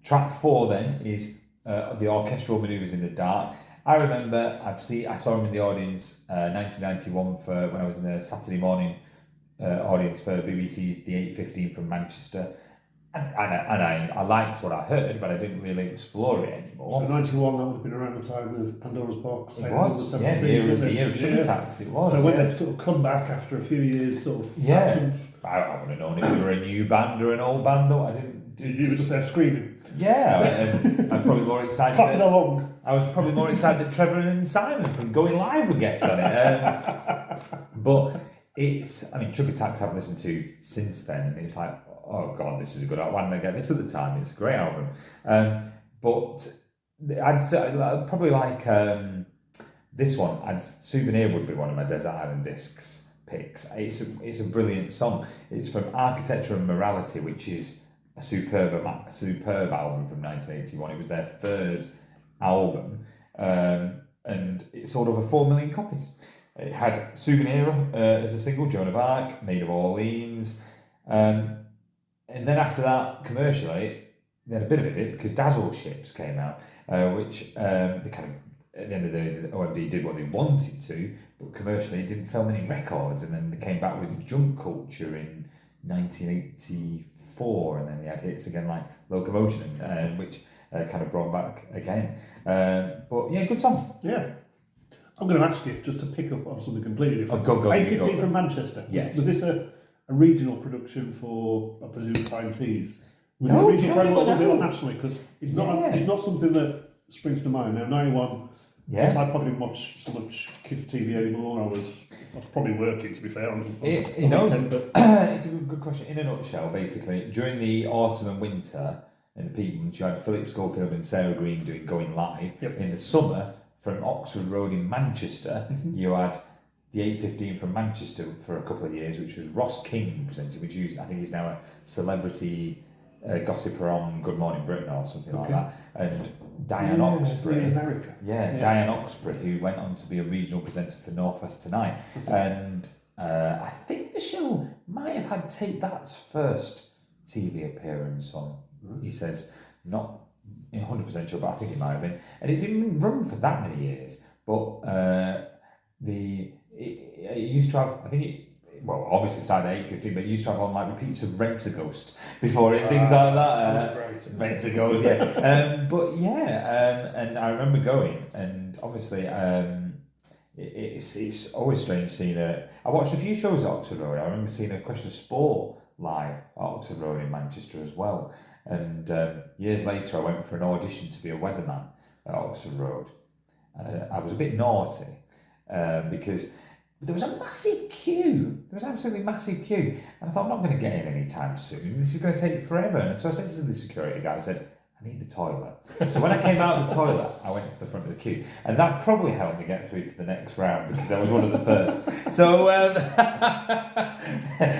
Track 4 then is the Orchestral Manoeuvres in the Dark. I remember I saw him in the audience 1991 for when I was in the Saturday morning audience for BBC's The 8:15 from Manchester. And I liked what I heard, but I didn't really explore it anymore. So 91, that would have been around the time of Pandora's Box. It was, the year of Sugar Tax, it was. So when they sort of come back after a few years sort of absence. I would have known if we were a new band or an old band, or I didn't. You were just there screaming. Yeah, I was probably more excited. Clapping along. I was probably more excited that Trevor and Simon from Going Live were guests on it. But Sugar Tax I've listened to since then, and it's like, oh God, this is a good album. Why didn't I get this at the time? It's a great album. But I'd probably like this one. Souvenir would be one of my Desert Island Discs picks. It's a brilliant song. It's from Architecture and Morality, which is a superb album from 1981. It was their third album, and it sold over 4 million copies. It had Souvenir as a single, Joan of Arc, Maid of Orleans, and then after that, commercially, they had a bit of a dip because Dazzle Ships came out, which they kind of, at the end of the day, the OMD did what they wanted to, but commercially it didn't sell many records, and then they came back with Junk Culture in 1984, and then they had hits again like Locomotion, which kind of brought back again. But yeah, good song. Yeah. I'm going to ask you, just to pick up on something completely different. Go. 8:15 from Manchester. Yes. Was this a regional production for, I presume, 1980s? Was No, it a regional do you program, know or was it what? all nationally? Because it's not something that springs to mind. Now, 91, Yeah. I probably didn't watch so much kids' TV anymore. I was probably working, to be fair. It's a good question. In a nutshell, basically, during the autumn and winter, in the peak months, you had Philip Schofield and Sarah Green doing Going Live. Yep. In the summer, from Oxford Road in Manchester, you had the 8:15 from Manchester for a couple of years, which was Ross King presenting, which I think he's now a celebrity gossiper on Good Morning Britain or something like that. And Diane Oxbury, in America. Diane Oxbury, who went on to be a regional presenter for North West Tonight. And I think the show might have had Take That's first TV appearance on, he says, not 100% sure, but I think it might have been. And it didn't run for that many years, but it used to have, I think it, well, obviously started at 8:15, but it used to have on like repeats of Rent a Ghost before it, things like that. That was great. Rent a Ghost, and I remember going, and obviously it's always strange seeing I watched a few shows at Oxford Road. I remember seeing a Question of Sport live at Oxford Road in Manchester as well. And years later, I went for an audition to be a weatherman at Oxford Road. I was a bit naughty because there was a massive queue. There was an absolutely massive queue. And I thought, I'm not going to get in anytime soon. This is going to take forever. And so I said to the security guy, I said, I need the toilet. So when I came out of the toilet, I went to the front of the queue. And that probably helped me get through to the next round because I was one of the first. So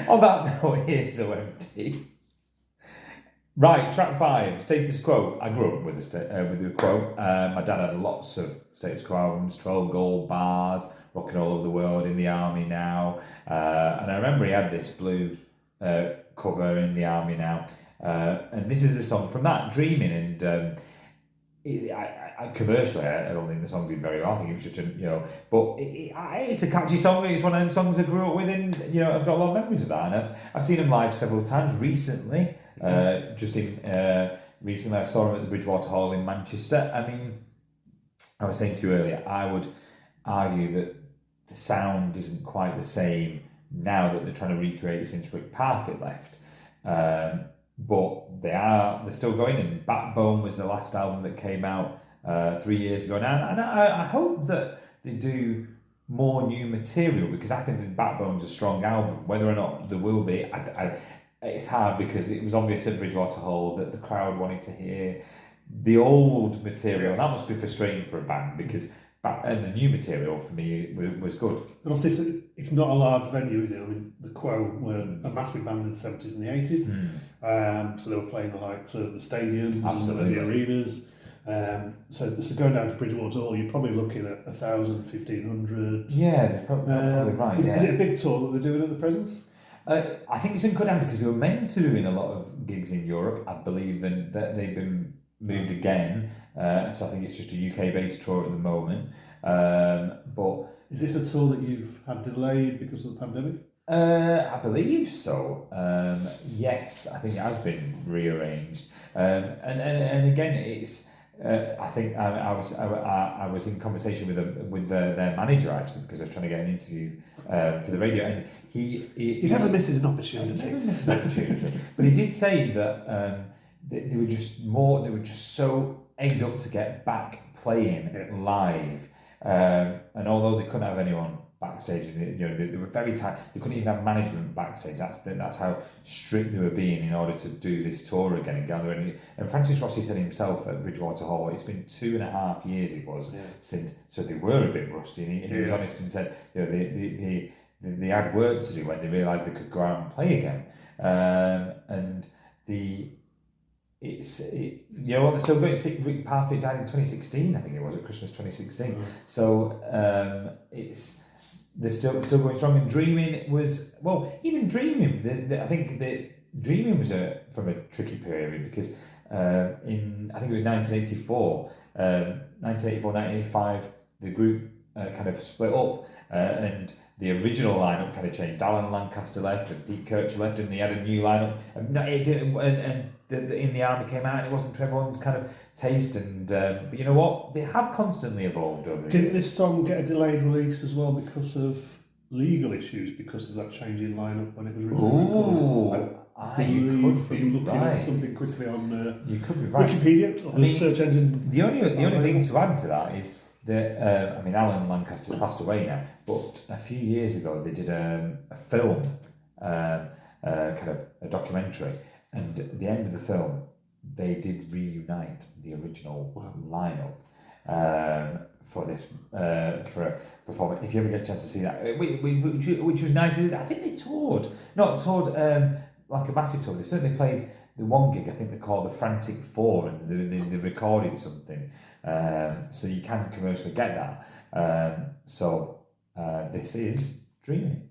on that note, here's OMD. Right, track 5, Status Quo. I grew up with the Quo. My dad had lots of Status Quo albums, 12 Gold Bars, Rocking All Over the World, In the Army Now. And I remember he had this blue cover, In the Army Now. And this is a song from that, Dreamin'. And commercially, I don't think the song did very well. I think it was just, but it's a catchy song. It's one of them songs I grew up with, and, I've got a lot of memories of that. And I've seen him live several times recently. Recently I saw him at the Bridgewater Hall in Manchester. I mean, I was saying to you earlier, I would argue that the sound isn't quite the same now that they're trying to recreate it since Rick Parfitt left. But they're still going, and Backbone was the last album that came out 3 years ago now, and I hope that they do more new material, because I think that Backbone's a strong album. Whether or not there will be, it's hard, because it was obvious at Bridgewater Hall that the crowd wanted to hear the old material. That must be frustrating for a band, because the new material for me was good. And obviously, it's not a large venue, is it? I mean, the Quo were a massive band in the 70s and the 80s. So they were playing the likes of the stadiums, Absolutely. and the arenas. So going down to Bridgewater Hall, you're probably looking at 1,000, 1,500. Yeah, they're probably right. Is it a big tour that they're doing at the present? I think it's been cut down because they were meant to doing a lot of gigs in Europe. I believe that they've been moved again. So I think it's just a UK-based tour at the moment. But is this a tour that you've had delayed because of the pandemic? I believe so. Yes, I think it has been rearranged. And again, it's. I think I was in conversation with their manager actually because I was trying to get an interview for the radio, and he never misses an opportunity. Never misses an opportunity. But he did say that they were just so egged up to get back playing live, and although they couldn't have anyone backstage, and they were very tight. They couldn't even have management backstage. That's how strict they were being in order to do this tour again and gather. And Francis Rossi said himself at Bridgewater Hall, it's been 2.5 years since, so they were a bit rusty. And he was honest and said, they had work to do when they realised they could go out and play again. And they're still going. Rick Parfitt died in 2016, I think it was, at Christmas 2016. So they're still going strong. And Dreamin was, even Dreamin, I think Dreamin was from a tricky period because I think it was 1984, 1985, the group kind of split up, and the original lineup kind of changed. Alan Lancaster left and Pete Kircher left, and they had a new lineup. And In the Army came out, and it wasn't to everyone's kind of taste. And but you know what? They have constantly evolved over the years. Didn't this song get a delayed release as well because of legal issues, because of that change in lineup when it was recorded? You could be looking right. at something quickly on you could be right. Wikipedia, search engine. The only thing to add to that is that Alan Lancaster's passed away now, but a few years ago they did a film, kind of a documentary, and at the end of the film they did reunite the original lineup for this for a performance. If you ever get a chance to see that, which was nice. I think they not toured like a massive tour. They certainly played the one gig. I think they called the Frantic Four, and they recorded something. So you can commercially get that. So this is Dreamin'.